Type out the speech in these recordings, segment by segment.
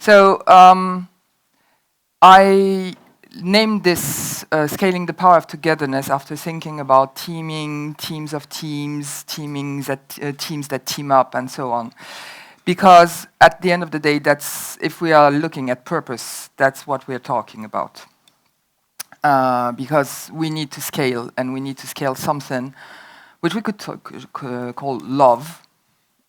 So I named this Scaling the Power of Togetherness after thinking about teaming, teams of teams, teams that team up, and so on. Because at the end of the day, that's, if we are looking at purpose, that's what we're talking about. Because we need to scale, and we need to scale something which we could call love,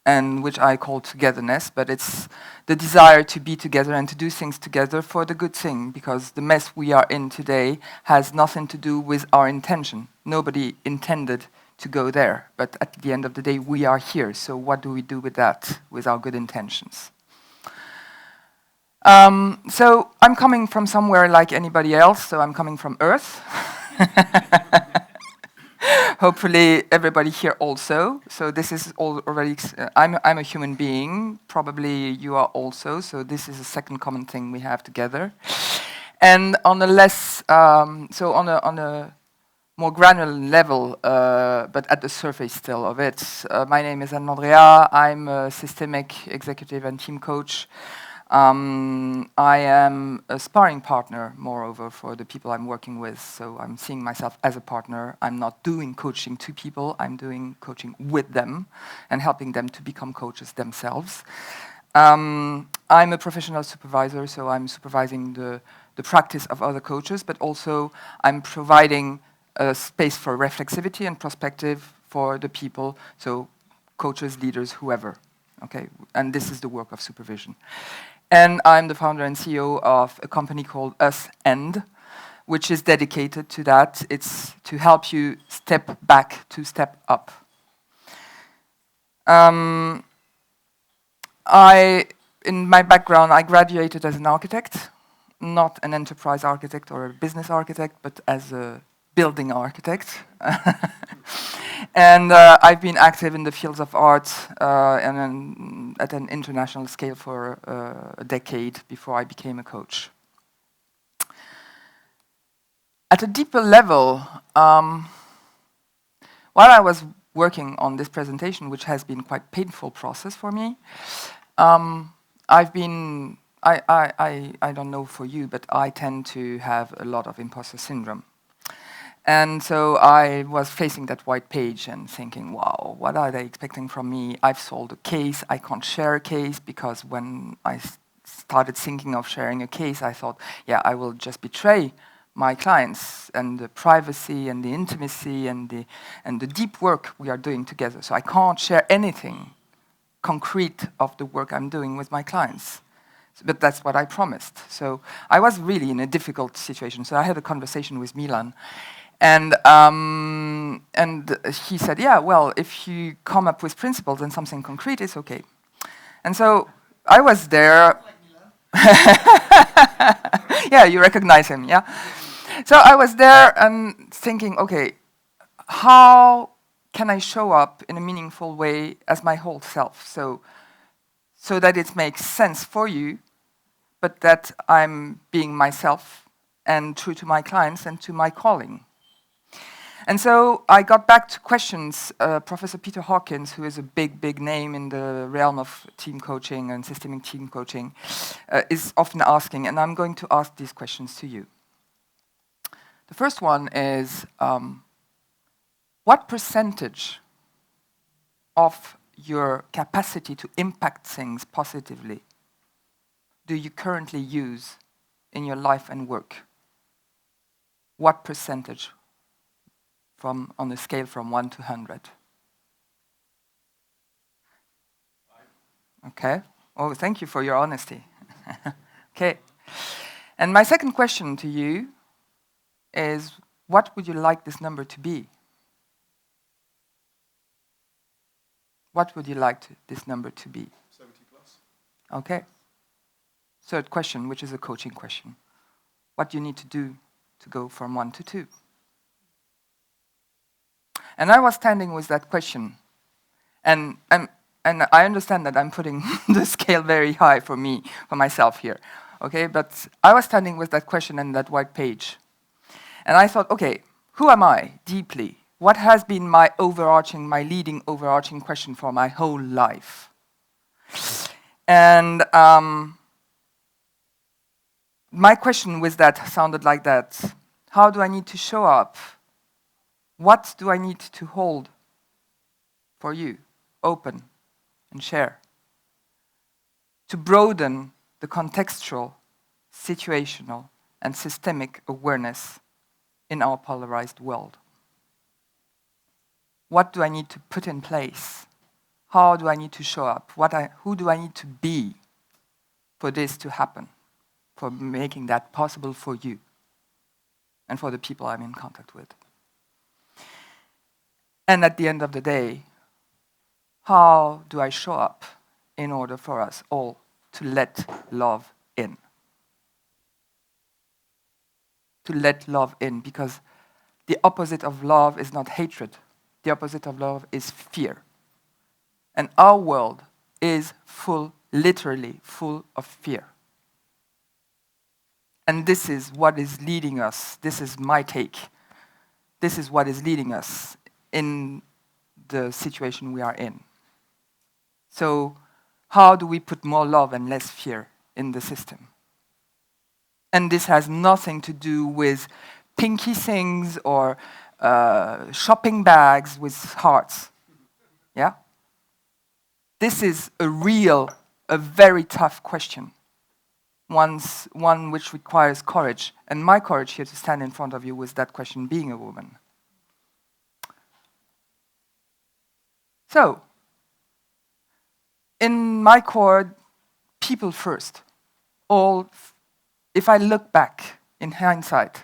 and which I call togetherness, but it's the desire to be together and to do things together for the good thing, because the mess we are in today has nothing to do with our intention. Nobody intended to go there, but at the end of the day, we are here, so what do we do with that, with our good intentions? So I'm coming from somewhere like anybody else, so I'm coming from Earth. Hopefully everybody here also. So this is already, I'm a human being, probably you are also, so this is a second common thing we have together. And on a less, so on a more granular level, but at the surface still of it, my name is Landréat. I'm a systemic executive and team coach. I am a sparring partner, moreover, for the people I'm working with. So I'm seeing myself as a partner. I'm not doing coaching to people. I'm doing coaching with them and helping them to become coaches themselves. I'm a professional supervisor, so I'm supervising the practice of other coaches, but also I'm providing a space for reflexivity and perspective for the people, so coaches, leaders, whoever. Okay, and this is the work of supervision. And I'm the founder and CEO of a company called Us End, which is dedicated to that. It's to help you step back to step up. In my background, I graduated as an architect, not an enterprise architect or a business architect, but as a building architect. And I've been active in the fields of art and at an international scale for a decade before I became a coach. At a deeper level, while I was working on this presentation, which has been quite a painful process for me, I don't know for you, but I tend to have a lot of imposter syndrome. And so I was facing that white page and thinking, wow, what are they expecting from me? I've sold a case, I can't share a case, because when I started thinking of sharing a case, I thought, yeah, I will just betray my clients and the privacy and the intimacy and the deep work we are doing together. So I can't share anything concrete of the work I'm doing with my clients. But that's what I promised. So I was really in a difficult situation. So I had a conversation with Milan. And he said, yeah, well, if you come up with principles and something concrete, it's okay. And so I was there. Yeah, you recognize him, yeah? So I was there and thinking, okay, how can I show up in a meaningful way as my whole self? So that it makes sense for you, but that I'm being myself and true to my clients and to my calling. And so I got back to questions Professor Peter Hawkins, who is a big name in the realm of team coaching and systemic team coaching, is often asking, and I'm going to ask these questions to you. The first one is, what percentage of your capacity to impact things positively do you currently use in your life and work? What percentage? On a scale from 1 to 100. Okay. Oh, thank you for your honesty. Okay. And my second question to you is, what would you like this number to be? What would you like this number to be? 70 plus. Okay. Third question, which is a coaching question. What do you need to do to go from 1 to 2? And I was standing with that question, and I understand that I'm putting the scale very high for me, for myself here, okay? But I was standing with that question and that white page, and I thought, okay, who am I deeply? What has been my leading overarching question for my whole life? And My question with that sounded like that. How do I need to show up? What do I need to hold for you, open and share? To broaden the contextual, situational, and systemic awareness in our polarized world. What do I need to put in place? How do I need to show up? Who do I need to be for this to happen? For making that possible for you and for the people I'm in contact with. And at the end of the day, how do I show up in order for us all to let love in? To let love in, because the opposite of love is not hatred. The opposite of love is fear. And our world is literally full of fear. And this is what is leading us. This is my take. This is what is leading us in the situation we are in. So, how do we put more love and less fear in the system? And this has nothing to do with pinky things or shopping bags with hearts. Yeah? This is a very tough question. One which requires courage. And my courage here to stand in front of you was that question, being a woman. So, in my core, people first. If I look back in hindsight,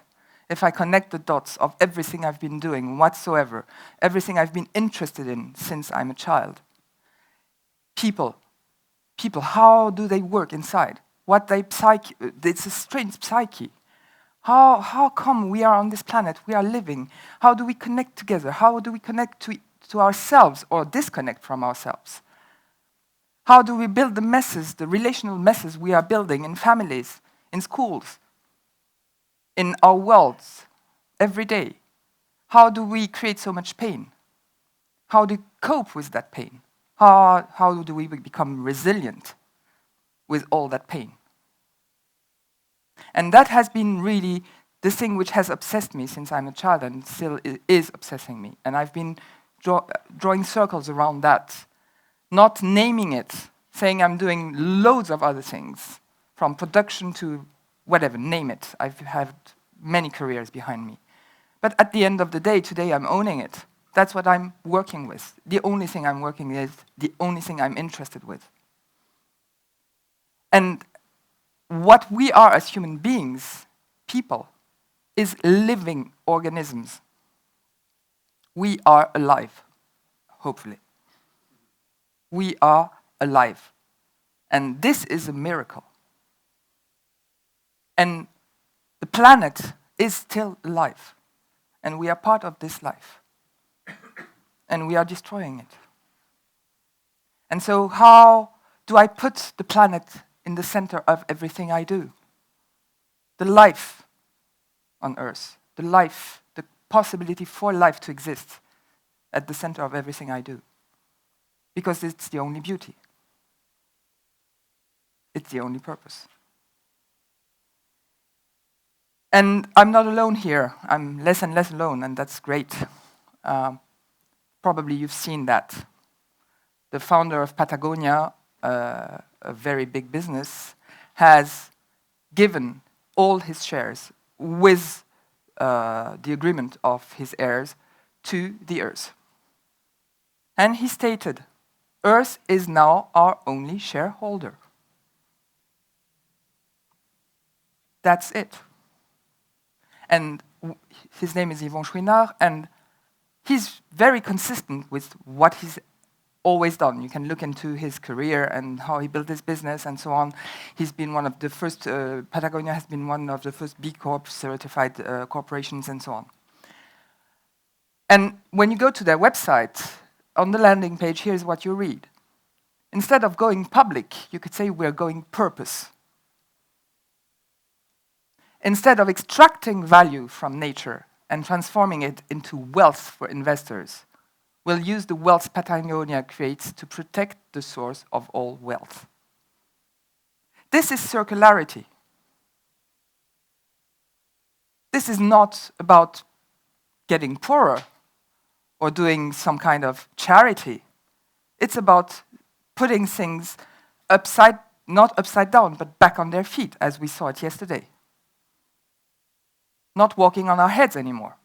if I connect the dots of everything I've been doing whatsoever, everything I've been interested in since I'm a child, people, how do they work inside? It's a strange psyche. How come we are on this planet, we are living? How do we connect together? How do we connect to ourselves or disconnect from ourselves? How do we build the messes, the relational messes we are building in families, in schools, in our worlds, every day? How do we create so much pain? How do we cope with that pain? How do we become resilient with all that pain? And that has been really the thing which has obsessed me since I'm a child and still is obsessing me. And I've been drawing circles around that, not naming it, saying I'm doing loads of other things, from production to whatever, name it. I've had many careers behind me. But at the end of the day, today I'm owning it. That's what I'm working with. The only thing I'm working with, the only thing I'm interested with. And what we are as human beings, people, is living organisms. We are alive, hopefully. We are alive. And this is a miracle. And the planet is still alive. And we are part of this life. And we are destroying it. And so how do I put the planet in the center of everything I do? The life on Earth, the possibility for life to exist at the center of everything I do. Because it's the only beauty. It's the only purpose. And I'm not alone here. I'm less and less alone, and that's great. Probably you've seen that. The founder of Patagonia, a very big business, has given all his shares with the agreement of his heirs to the Earth. And he stated, Earth is now our only shareholder. That's it. And his name is Yvon Chouinard, and he's very consistent with what he's always done. You can look into his career and how he built his business and so on. He's been one of the first, Patagonia has been one of the first B Corp certified corporations and so on. And when you go to their website, on the landing page, here's what you read. Instead of going public, you could say we're going purpose. Instead of extracting value from nature and transforming it into wealth for investors, we'll use the wealth Patagonia creates to protect the source of all wealth. This is circularity. This is not about getting poorer or doing some kind of charity. It's about putting things not upside down, but back on their feet, as we saw it yesterday. Not walking on our heads anymore.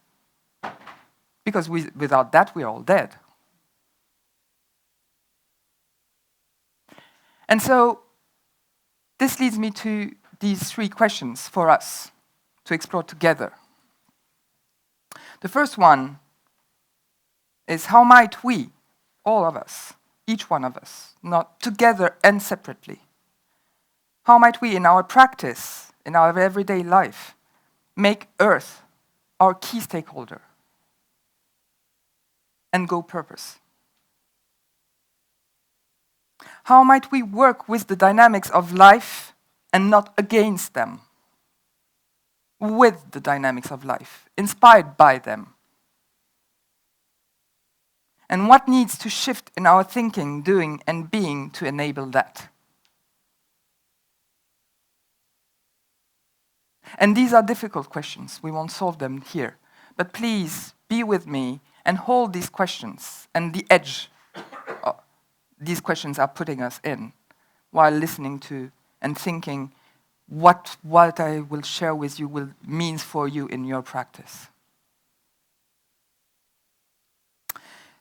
Because without that, we're all dead. And so, this leads me to these 3 questions for us to explore together. The first one is, how might we, all of us, each one of us, not together and separately, how might we in our practice, in our everyday life, make Earth our key stakeholder and go purpose? How might we work with the dynamics of life and not against them? With the dynamics of life, inspired by them. And what needs to shift in our thinking, doing, and being to enable that? And these are difficult questions. We won't solve them here. But please be with me and hold these questions and the edge these questions are putting us in while listening to and thinking what I will share with you means for you in your practice.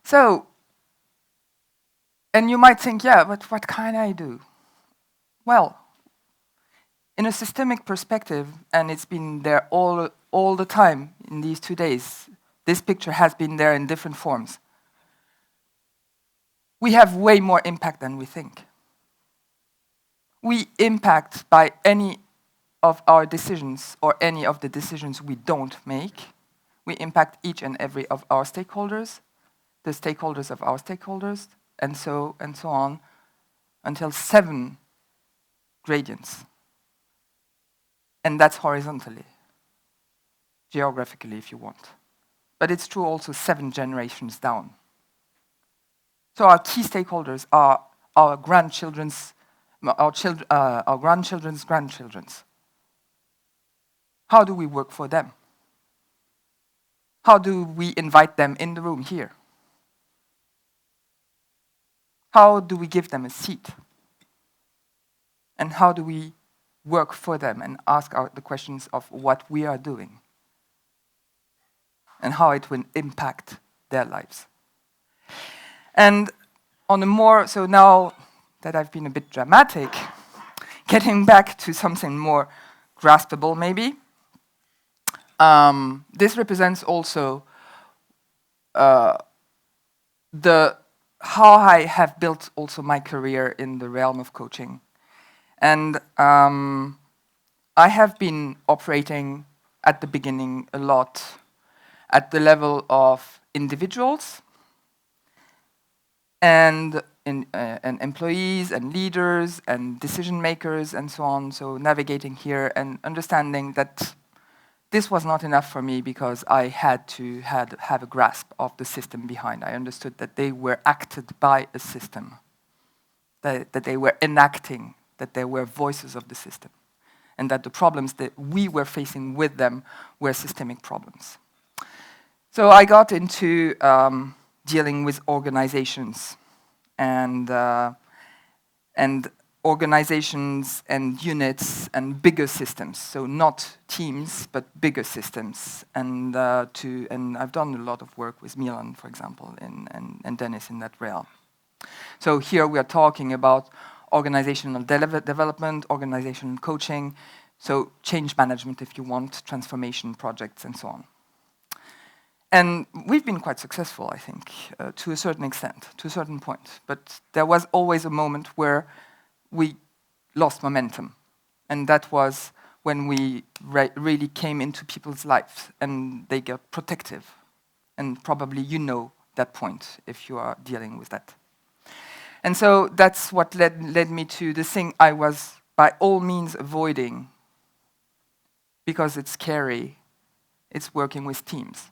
So, and you might think, yeah, but what can I do? Well, in a systemic perspective, and it's been there all the time in these 2 days, this picture has been there in different forms. We have way more impact than we think. We impact by any of our decisions or any of the decisions we don't make. We impact each and every of our stakeholders, the stakeholders of our stakeholders, and so on, until 7 gradients. And that's horizontally, geographically if you want. But it's true also 7 generations down. So our key stakeholders are our grandchildren's grandchildren's. How do we work for them? How do we invite them in the room here? How do we give them a seat? And how do we work for them and ask the questions of what we are doing and how it will impact their lives? And on a more, so now that I've been a bit dramatic, getting back to something more graspable maybe, this represents also how I have built also my career in the realm of coaching. And I have been operating at the beginning a lot at the level of individuals and employees and leaders and decision makers and so on. So navigating here and understanding that this was not enough for me because I had to have a grasp of the system behind. I understood that they were acted by a system, that they were enacting, that they were voices of the system, and that the problems that we were facing with them were systemic problems. So I got into dealing with organizations and organizations and units and bigger systems. So not teams, but bigger systems. And I've done a lot of work with Milan, for example, and Dennis in that realm. So here we are talking about organizational development, organizational coaching, so change management if you want, transformation projects and so on. And we've been quite successful, I think, to a certain extent, to a certain point. But there was always a moment where we lost momentum. And that was when we really came into people's lives and they got protective. And probably you know that point if you are dealing with that. And so that's what led me to the thing I was by all means avoiding, because it's scary. It's working with teams.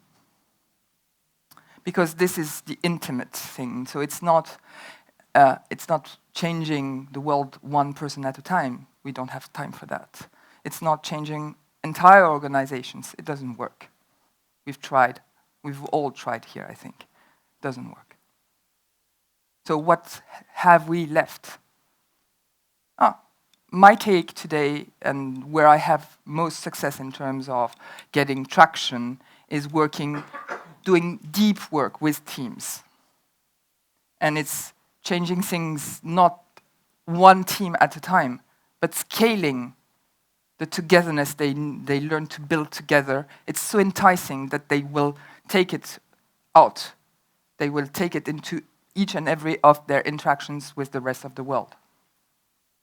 Because this is the intimate thing. So it's not changing the world one person at a time. We don't have time for that. It's not changing entire organizations, it doesn't work. We've tried. We've all tried here, I think. It doesn't work. So what have we left? My take today, and where I have most success in terms of getting traction, is doing deep work with teams. And it's changing things not one team at a time, but scaling the togetherness they learn to build together. It's so enticing that they will take it out. They will take it into each and every of their interactions with the rest of the world,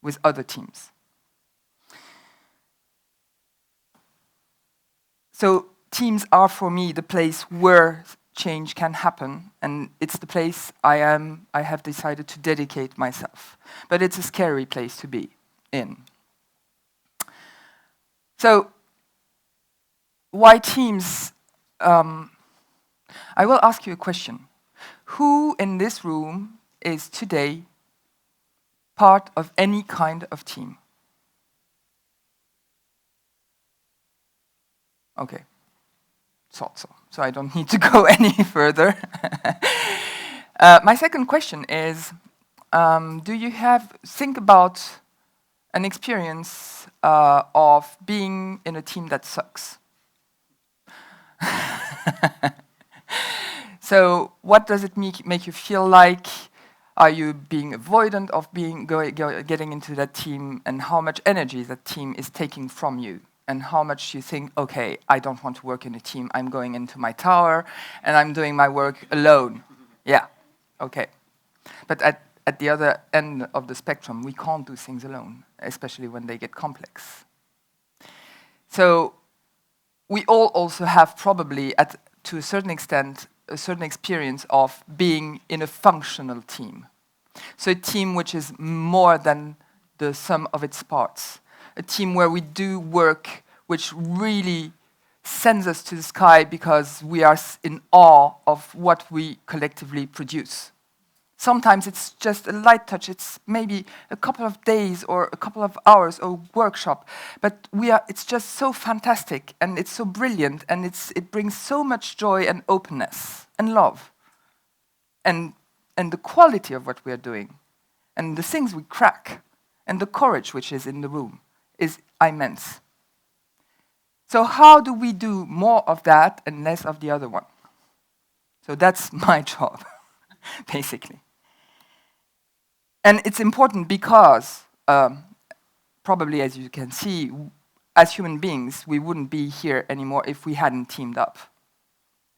with other teams. So teams are, for me, the place where change can happen, and it's the place I have decided to dedicate myself. But it's a scary place to be in. So, why teams? I will ask you a question. Who in this room is today part of any kind of team? Okay, thought so. So I don't need to go any further. My second question is, do you think about an experience of being in a team that sucks? So what does it make you feel like? Are you being avoidant of getting into that team, and how much energy that team is taking from you? And how much you think, okay, I don't want to work in a team, I'm going into my tower, and I'm doing my work alone. Yeah, okay. But at the other end of the spectrum, we can't do things alone, especially when they get complex. So we all also have probably, to a certain extent, a certain experience of being in a functional team. So a team which is more than the sum of its parts. A team where we do work which really sends us to the sky because we are in awe of what we collectively produce. Sometimes it's just a light touch, it's maybe a couple of days or a couple of hours or workshop, but it's just so fantastic and it's so brilliant and it brings so much joy and openness and love and the quality of what we are doing and the things we crack and the courage which is in the room is immense. So how do we do more of that and less of the other one? So that's my job, basically. And it's important because, probably as you can see, as human beings, we wouldn't be here anymore if we hadn't teamed up.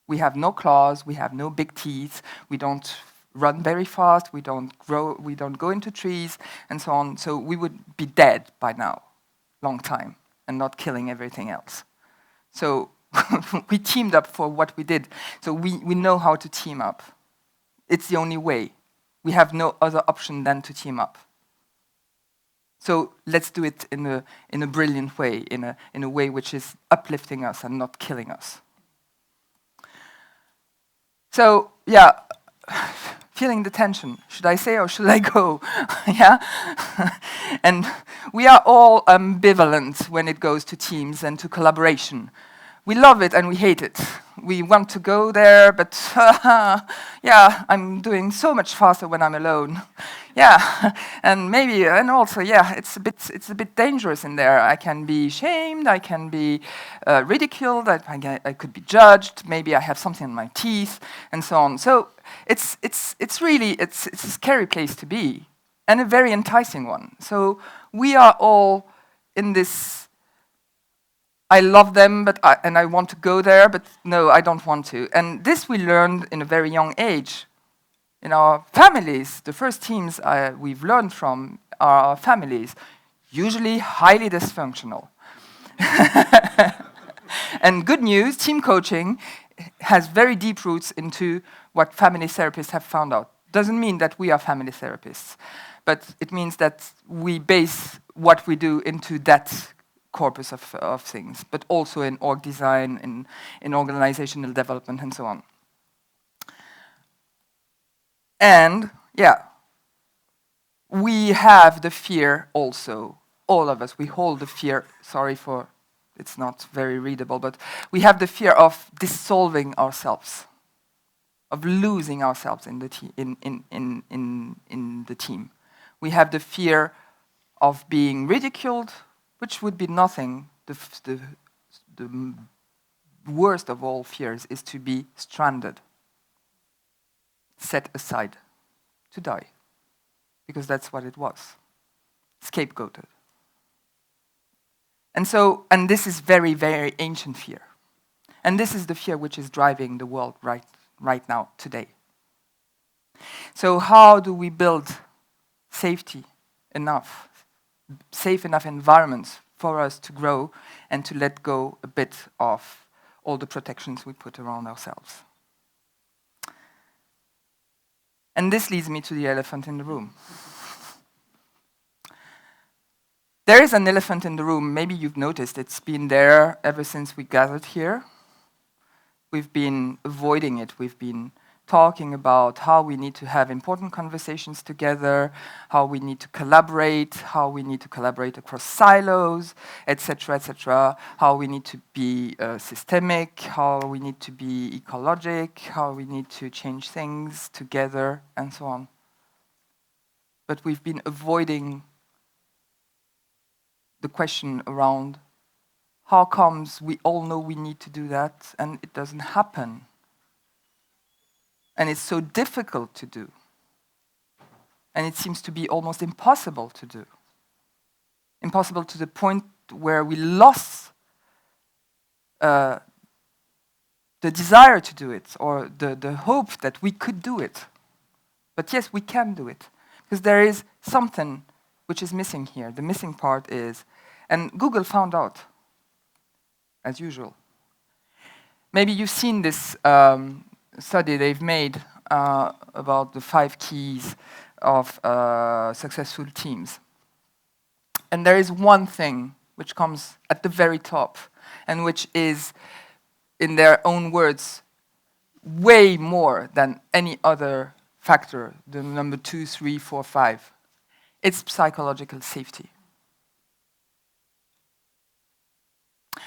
We have no claws, we have no big teeth, we don't run very fast, we don't grow, we don't go into trees, and so on. So we would be dead by now, long time, and not killing everything else. So we teamed up for what we did. So we know how to team up. It's the only way. We have no other option than to team up. So let's do it in a brilliant way, in a way which is uplifting us and not killing us. So yeah, feeling the tension. Should I say or should I go? Yeah, and we are all ambivalent when it goes to teams and to collaboration. We love it and we hate it. We want to go there, but yeah, I'm doing so much faster when I'm alone. Yeah, and also, yeah, it's a bit dangerous in there. I can be shamed, I can be ridiculed, I could be judged. Maybe I have something in my teeth, and so on. So it's a scary place to be, and a very enticing one. So we are all in this. I love them, and I want to go there, but no, I don't want to. And this we learned in a very young age. In our families, the first teams we've learned from are our families, usually highly dysfunctional. And good news, team coaching has very deep roots into what family therapists have found out. Doesn't mean that we are family therapists, but it means that we base what we do into that corpus of things, but also in org design, in organizational development, and so on. And, yeah, we have the fear also, all of us, we hold the fear, sorry for it's not very readable, but we have the fear of dissolving ourselves, of losing ourselves in the, in the team. We have the fear of being ridiculed, which would be nothing. The worst of all fears is to be stranded, set aside, to die, because that's what it was, scapegoated. And this is very, very ancient fear. And this is the fear which is driving the world right now, today. So how do we build safe enough environments for us to grow and to let go a bit of all the protections we put around ourselves? And this leads me to the elephant in the room. There is an elephant in the room. Maybe you've noticed it's been there ever since we gathered here. We've been avoiding it. We've been talking about how we need to have important conversations together, how we need to collaborate across silos, etc., how we need to be systemic, how we need to be ecologic, how we need to change things together, and so on. But we've been avoiding the question around how comes we all know we need to do that and it doesn't happen. And it's so difficult to do. And it seems to be almost impossible to do. Impossible to the point where we lost the desire to do it, or the hope that we could do it. But yes, we can do it. Because there is something which is missing here. The missing part is, and Google found out, as usual. Maybe you've seen this study they've made about the 5 keys of successful teams. And there is one thing which comes at the very top, and which is, in their own words, way more than any other factor, the number 2, 3, 4, 5. It's psychological safety.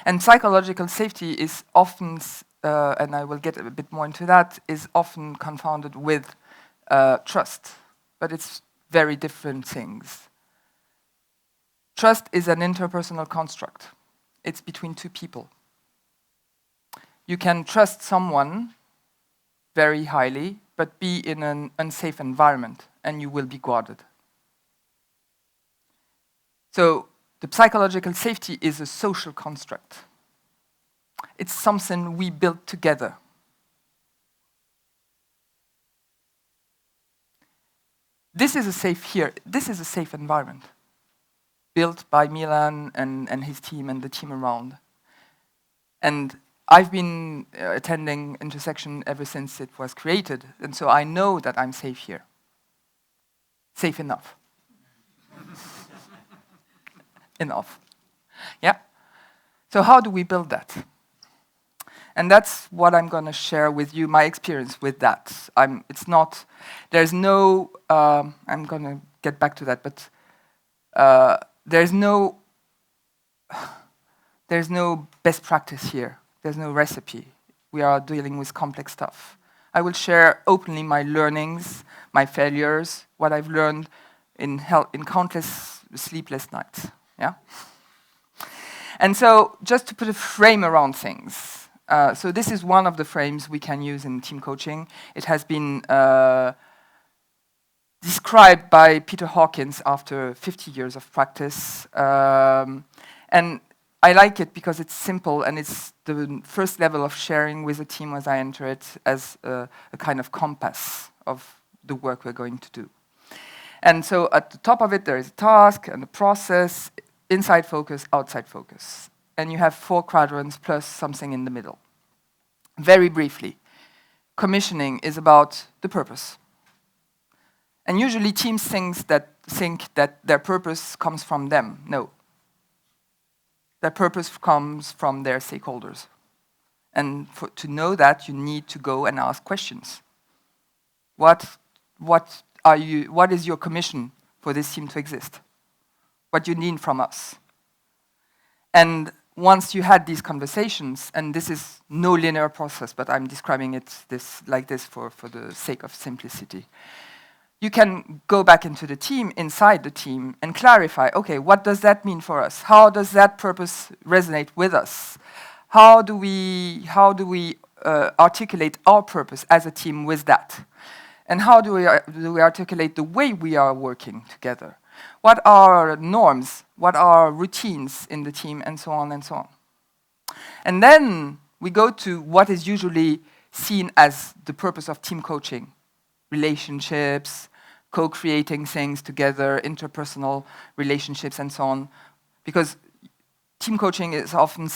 And psychological safety is often, and I will get a bit more into that, is often confounded with trust. But it's very different things. Trust is an interpersonal construct. It's between 2 people. You can trust someone very highly, but be in an unsafe environment, and you will be guarded. So the psychological safety is a social construct. It's something we build together. This is a safe environment, built by Milan and his team and the team around. And I've been attending Intersection ever since it was created, and so I know that I'm safe here. Safe enough. Enough. Yeah? So how do we build that? And that's what I'm going to share with you, my experience with that. I'm going to get back to that, but there's no best practice here. There's no recipe. We are dealing with complex stuff. I will share openly my learnings, my failures, what I've learned in countless sleepless nights. Yeah? And so, just to put a frame around things, so this is one of the frames we can use in team coaching. It has been described by Peter Hawkins after 50 years of practice. And I like it because it's simple, and it's the first level of sharing with a team as I enter it as a kind of compass of the work we're going to do. And so at the top of it, there is a task and a process, inside focus, outside focus. And you have 4 quadrants plus something in the middle. Very briefly, commissioning is about the purpose. And usually teams think that their purpose comes from them. No. Their purpose comes from their stakeholders. And to know that, you need to go and ask questions. What is your commission for this team to exist? What you need from us? And once you had these conversations, and this is no linear process, but I'm describing it like this for the sake of simplicity, you can go back into the team, inside the team, and clarify, okay, what does that mean for us? How does that purpose resonate with us? How do we articulate our purpose as a team with that? And how do we articulate the way we are working together? What are norms? What are routines in the team? And so on and so on. And then we go to what is usually seen as the purpose of team coaching. Relationships, co-creating things together, interpersonal relationships, and so on. Because team coaching is often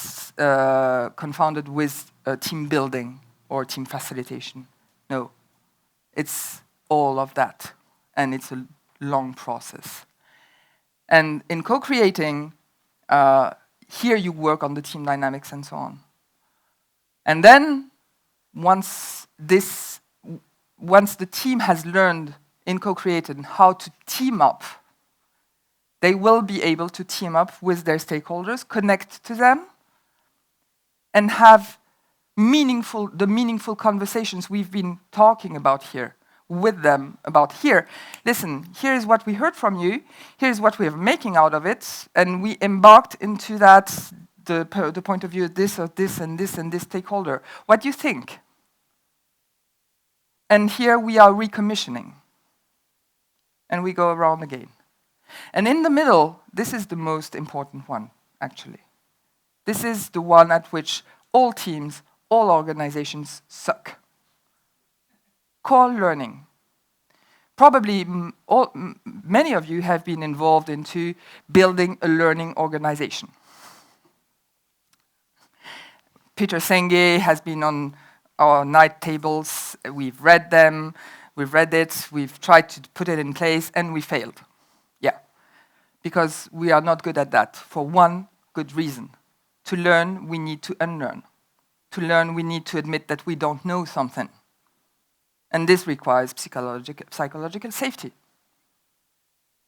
confounded with team building or team facilitation. No, it's all of that, and it's a long process. And in co-creating, here you work on the team dynamics and so on. And then, once the team has learned in co-creating how to team up, they will be able to team up with their stakeholders, connect to them, and have the meaningful conversations we've been talking about here with them about here. Listen, here's what we heard from you, here's what we're making out of it, and we embarked into that, the point of view of this, and this stakeholder. What do you think? And here we are recommissioning. And we go around again. And in the middle, this is the most important one, actually. This is the one at which all teams, all organizations suck. Core learning. Probably many of you have been involved into building a learning organization. Peter Senge has been on our night tables. We've read them. We've read it, we've tried to put it in place, and we failed. Yeah. Because we are not good at that, for one good reason. To learn, we need to unlearn. To learn, we need to admit that we don't know something. And this requires psychological safety.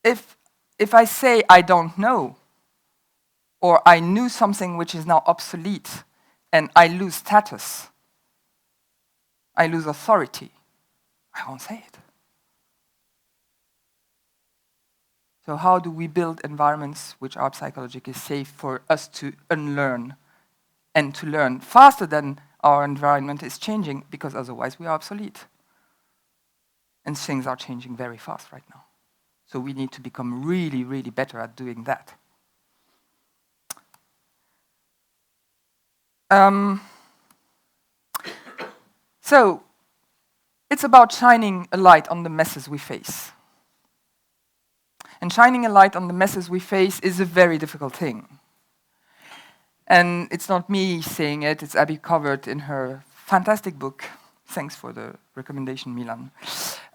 If I say I don't know, or I knew something which is now obsolete, and I lose status, I lose authority, I won't say it. So how do we build environments which are psychologically safe for us to unlearn and to learn faster than our environment is changing, because otherwise we are obsolete. And things are changing very fast right now. So we need to become really, really better at doing that. So it's about shining a light on the messes we face. And shining a light on the messes we face is a very difficult thing. And it's not me saying it, it's Abby Covert in her fantastic book, thanks for the recommendation, Milan,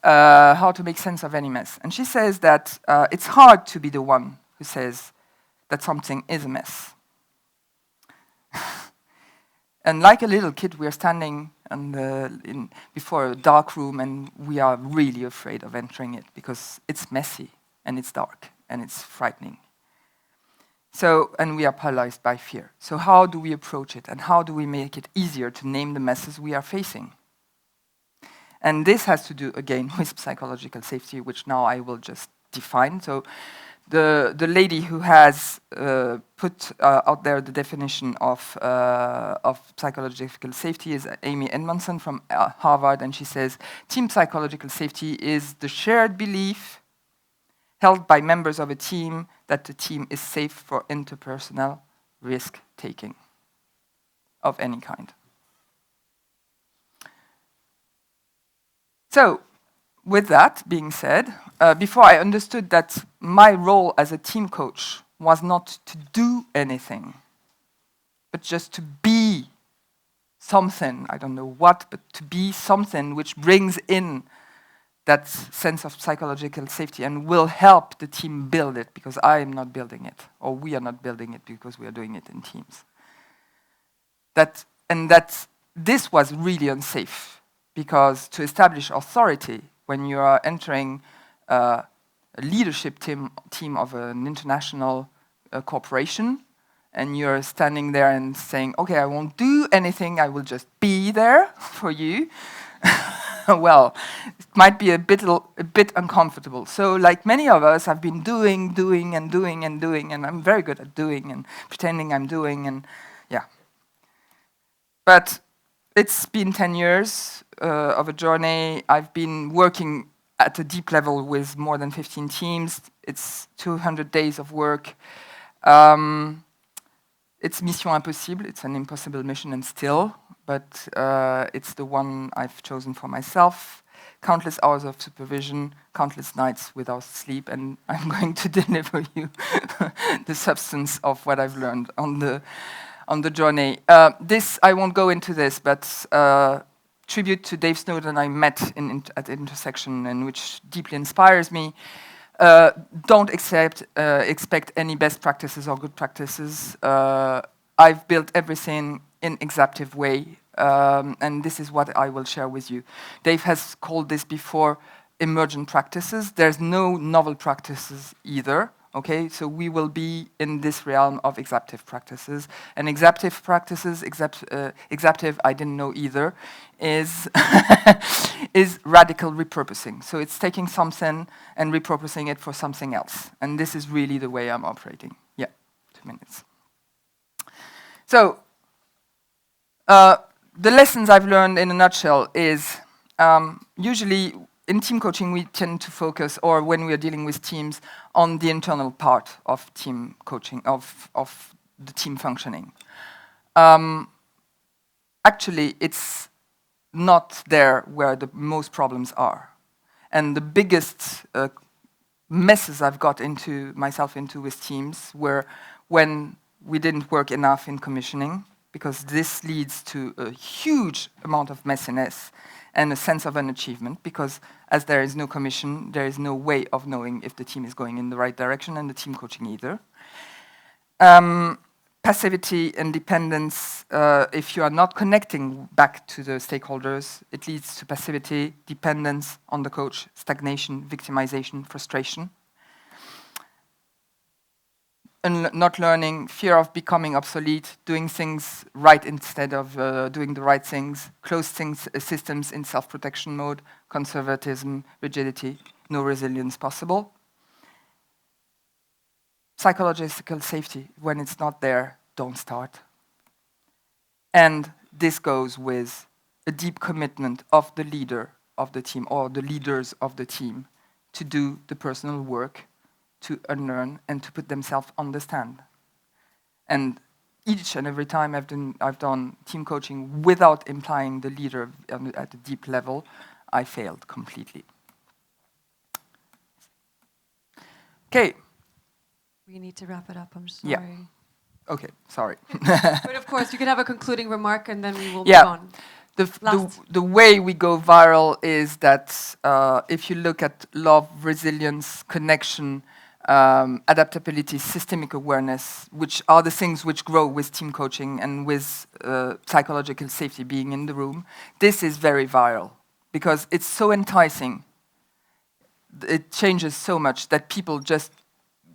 How to Make Sense of Any Mess. And she says that it's hard to be the one who says that something is a mess. And like a little kid, we are standing before a dark room, and we are really afraid of entering it because it's messy, and it's dark, and it's frightening. So, and we are paralyzed by fear. So how do we approach it, and how do we make it easier to name the messes we are facing? And this has to do, again, with psychological safety, which now I will just define. So the lady who has put out there the definition of psychological safety is Amy Edmondson from Harvard, and she says, team psychological safety is the shared belief held by members of a team that the team is safe for interpersonal risk-taking of any kind. So, with that being said, before I understood that my role as a team coach was not to do anything, but just to be something, I don't know what, but to be something which brings in that sense of psychological safety and will help the team build it, because I am not building it, or we are not building it because we are doing it in teams. That this was really unsafe, because to establish authority when you are entering a leadership team of an international corporation, and you're standing there and saying, okay, I won't do anything, I will just be there for you, well, it might be a bit uncomfortable. So like many of us, I've been doing, and I'm very good at doing and pretending I'm doing, and yeah. But it's been 10 years of a journey. I've been working at a deep level with more than 15 teams. It's 200 days of work. It's mission impossible. It's an impossible mission and still, but it's the one I've chosen for myself. Countless hours of supervision, countless nights without sleep, and I'm going to deliver you the substance of what I've learned on the journey. This, I won't go into this, but tribute to Dave Snowden I met at the intersection, and which deeply inspires me. Don't expect any best practices or good practices. I've built everything in EXAPTIVE way, and this is what I will share with you. Dave has called this before emergent practices. There's no novel practices either. Okay, so we will be in this realm of EXAPTIVE practices. And EXAPTIVE practices, EXAPTIVE, I didn't know either, is is radical repurposing. So it's taking something and repurposing it for something else. And this is really the way I'm operating. Yeah, 2 minutes. So the lessons I've learned in a nutshell is usually in team coaching, we tend to focus, or when we are dealing with teams, on the internal part of team coaching, of the team functioning. Actually, it's not there where the most problems are. And the biggest messes I've got myself into with teams were when we didn't work enough in commissioning, because this leads to a huge amount of messiness and a sense of an achievement, because as there is no commission, there is no way of knowing if the team is going in the right direction, and the team coaching either. Passivity and dependence, if you are not connecting back to the stakeholders, it leads to passivity, dependence on the coach, stagnation, victimization, frustration. And not learning, fear of becoming obsolete, doing things right instead of doing the right things, closed systems in self-protection mode, conservatism, rigidity, no resilience possible. Psychological safety, when it's not there, don't start. And this goes with a deep commitment of the leader of the team, or the leaders of the team, to do the personal work, to unlearn, and to put themselves on the stand. And each and every time I've done team coaching without implying the leader at a deep level, I failed completely. Okay. We need to wrap it up, I'm sorry. Yeah. Okay, sorry. But of course, you can have a concluding remark and then we will move on. The way we go viral is that if you look at love, resilience, connection, adaptability, systemic awareness, which are the things which grow with team coaching and with psychological safety being in the room, this is very viral because it's so enticing. It changes so much that people just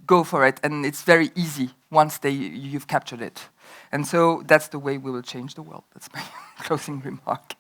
go for it, and it's very easy once you've captured it. And so that's the way we will change the world. That's my closing remark.